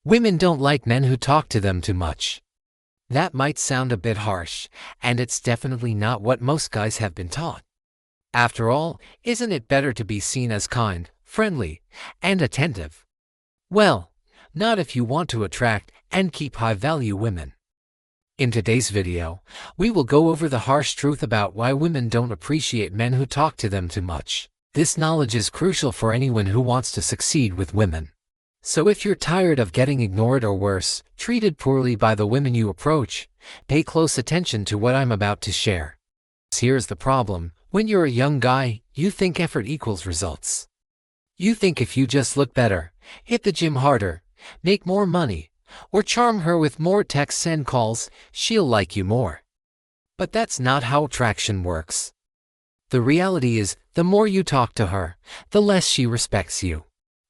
Women don't like men who talk to them too much. That might sound a bit harsh, and it's definitely not what most guys have been taught. After all, isn't it better to be seen as kind, friendly, and attentive? Well, not if you want to attract and keep high-value women. In today's video, we will go over the harsh truth about why women don't appreciate men who talk to them too much. This knowledge is crucial for anyone who wants to succeed with women. So if you're tired of getting ignored or worse, treated poorly by the women you approach, pay close attention to what I'm about to share. Here's the problem. When you're a young guy, you think effort equals results. You think if you just look better, hit the gym harder, make more money, or charm her with more texts and calls, she'll like you more. But that's not how attraction works. The reality is, the more you talk to her, the less she respects you.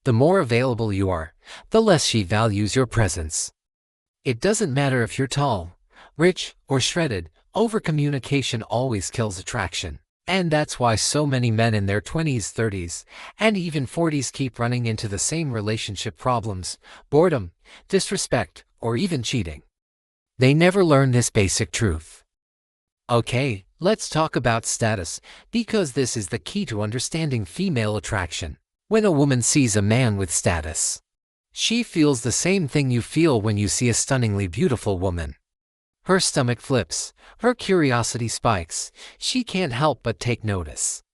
The more available you are, the less she values your presence. It doesn't matter if you're tall, rich, or shredded, overcommunication always kills attraction. And that's why so many men in their 20s, 30s, and even 40s keep running into the same relationship problems: boredom, disrespect, or even cheating. They never learn this basic truth. Okay, let's talk about status, because this is the key to understanding female attraction. When a woman sees a man with status, she feels the same thing you feel when you see a stunningly beautiful woman. Her stomach flips, her curiosity spikes, she can't help but take notice.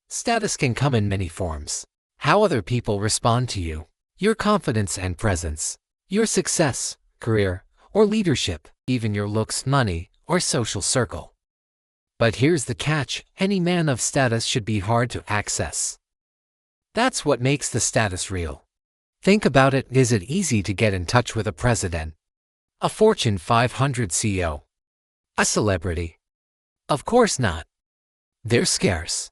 Status can come in many forms: how other people respond to you, your confidence and presence, your success, career, or leadership, even your looks, money, or social circle. But here's the catch: any man of status should be hard to access. That's what makes the status real. Think about it. Is it easy to get in touch with a president, a Fortune 500 CEO, a celebrity? Of course not. They're scarce.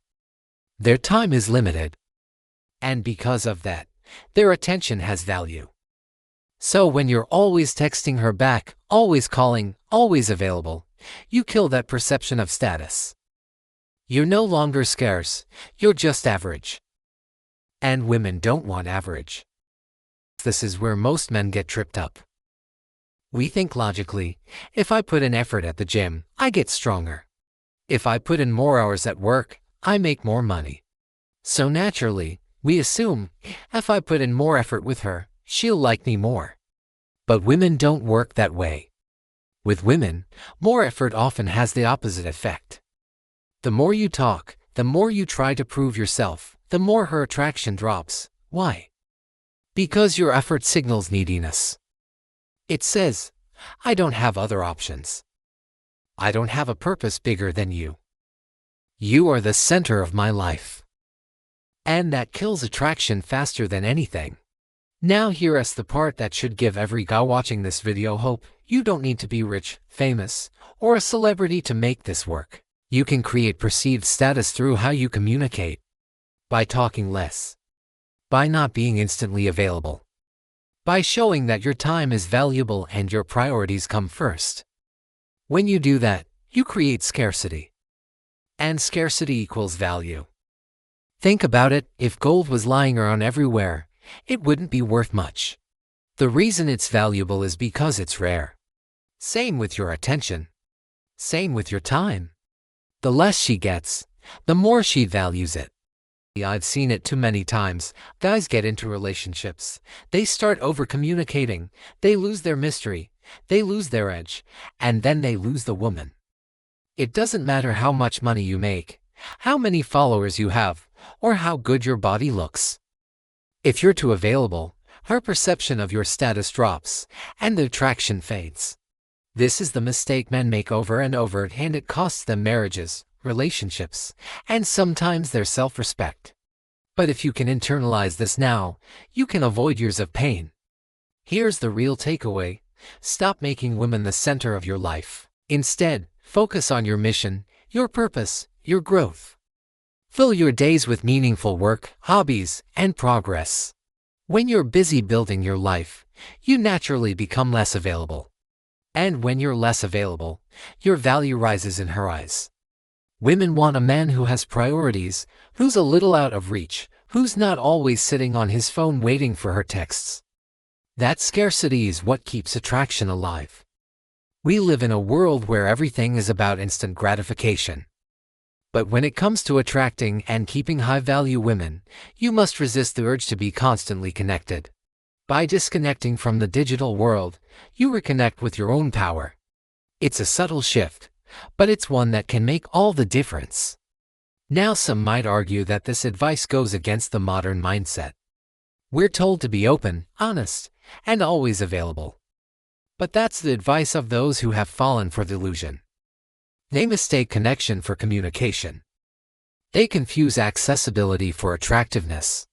Their time is limited. And because of that, their attention has value. So when you're always texting her back, always calling, always available, you kill that perception of status. You're no longer scarce, you're just average. And women don't want average. This is where most men get tripped up. We think logically: if I put in effort at the gym, I get stronger. If I put in more hours at work, I make more money. So naturally, we assume, if I put in more effort with her, she'll like me more. But women don't work that way. With women, more effort often has the opposite effect. The more you talk, the more you try to prove yourself, the more her attraction drops. Why? Because your effort signals neediness. It says, I don't have other options. I don't have a purpose bigger than you. You are the center of my life. And that kills attraction faster than anything. Now here's the part that should give every guy watching this video hope. You don't need to be rich, famous, or a celebrity to make this work. You can create perceived status through how you communicate. By talking less. By not being instantly available. By showing that your time is valuable and your priorities come first. When you do that, you create scarcity. And scarcity equals value. Think about it: if gold was lying around everywhere, it wouldn't be worth much. The reason it's valuable is because it's rare. Same with your attention. Same with your time. The less she gets, the more she values it. I've seen it too many times. Guys get into relationships, they start over-communicating, they lose their mystery, they lose their edge, and then they lose the woman. It doesn't matter how much money you make, how many followers you have, or how good your body looks. If you're too available, her perception of your status drops, and the attraction fades. This is the mistake men make over and over, and it costs them marriages, relationships, and sometimes their self-respect. But if you can internalize this now, you can avoid years of pain. Here's the real takeaway: stop making women the center of your life. Instead, focus on your mission, your purpose, your growth. Fill your days with meaningful work, hobbies, and progress. When you're busy building your life, you naturally become less available. And when you're less available, your value rises in her eyes. Women want a man who has priorities, who's a little out of reach, who's not always sitting on his phone waiting for her texts. That scarcity is what keeps attraction alive. We live in a world where everything is about instant gratification. But when it comes to attracting and keeping high-value women, you must resist the urge to be constantly connected. By disconnecting from the digital world, you reconnect with your own power. It's a subtle shift, but it's one that can make all the difference. Now some might argue that this advice goes against the modern mindset. We're told to be open, honest, and always available. But that's the advice of those who have fallen for the illusion. They mistake connection for communication. They confuse accessibility for attractiveness.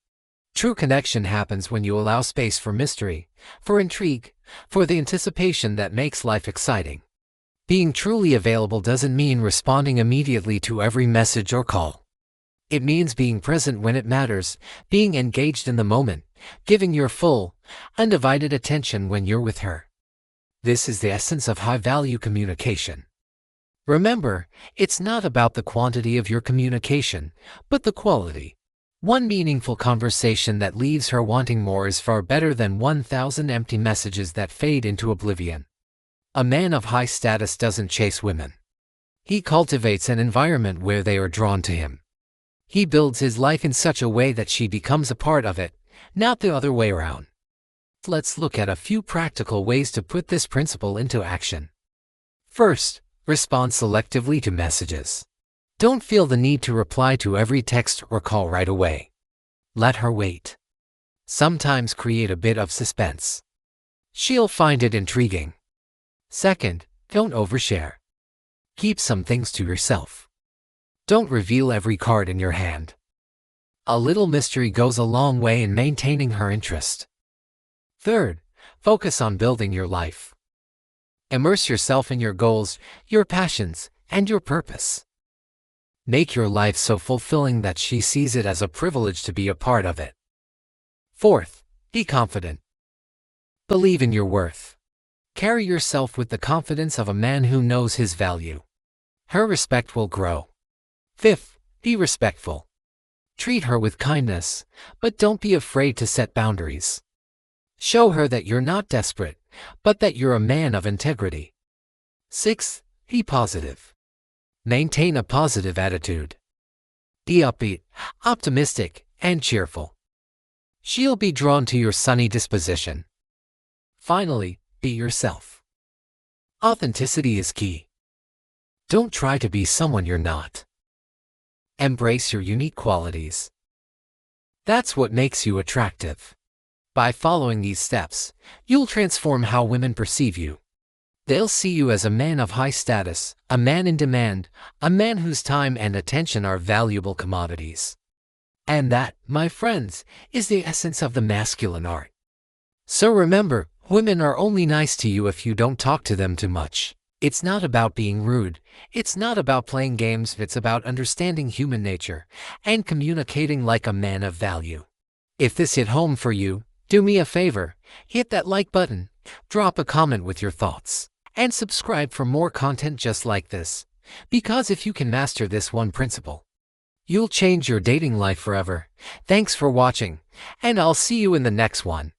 True connection happens when you allow space for mystery, for intrigue, for the anticipation that makes life exciting. Being truly available doesn't mean responding immediately to every message or call. It means being present when it matters, being engaged in the moment, giving your full, undivided attention when you're with her. This is the essence of high-value communication. Remember, it's not about the quantity of your communication, but the quality. One meaningful conversation that leaves her wanting more is far better than 1,000 empty messages that fade into oblivion. A man of high status doesn't chase women. He cultivates an environment where they are drawn to him. He builds his life in such a way that she becomes a part of it, not the other way around. Let's look at a few practical ways to put this principle into action. First, respond selectively to messages. Don't feel the need to reply to every text or call right away. Let her wait. Sometimes create a bit of suspense. She'll find it intriguing. Second, don't overshare. Keep some things to yourself. Don't reveal every card in your hand. A little mystery goes a long way in maintaining her interest. Third, focus on building your life. Immerse yourself in your goals, your passions, and your purpose. Make your life so fulfilling that she sees it as a privilege to be a part of it. Fourth, be confident. Believe in your worth. Carry yourself with the confidence of a man who knows his value. Her respect will grow. Fifth, be respectful. Treat her with kindness, but don't be afraid to set boundaries. Show her that you're not desperate, but that you're a man of integrity. Sixth, be positive. Maintain a positive attitude. Be upbeat, optimistic, and cheerful. She'll be drawn to your sunny disposition. Finally, be yourself. Authenticity is key. Don't try to be someone you're not. Embrace your unique qualities. That's what makes you attractive. By following these steps, you'll transform how women perceive you. They'll see you as a man of high status, a man in demand, a man whose time and attention are valuable commodities. And that, my friends, is the essence of the masculine art. So remember, women are only nice to you if you don't talk to them too much. It's not about being rude, it's not about playing games, it's about understanding human nature and communicating like a man of value. If this hit home for you, do me a favor, hit that like button, drop a comment with your thoughts, and subscribe for more content just like this. Because if you can master this one principle, you'll change your dating life forever. Thanks for watching, and I'll see you in the next one.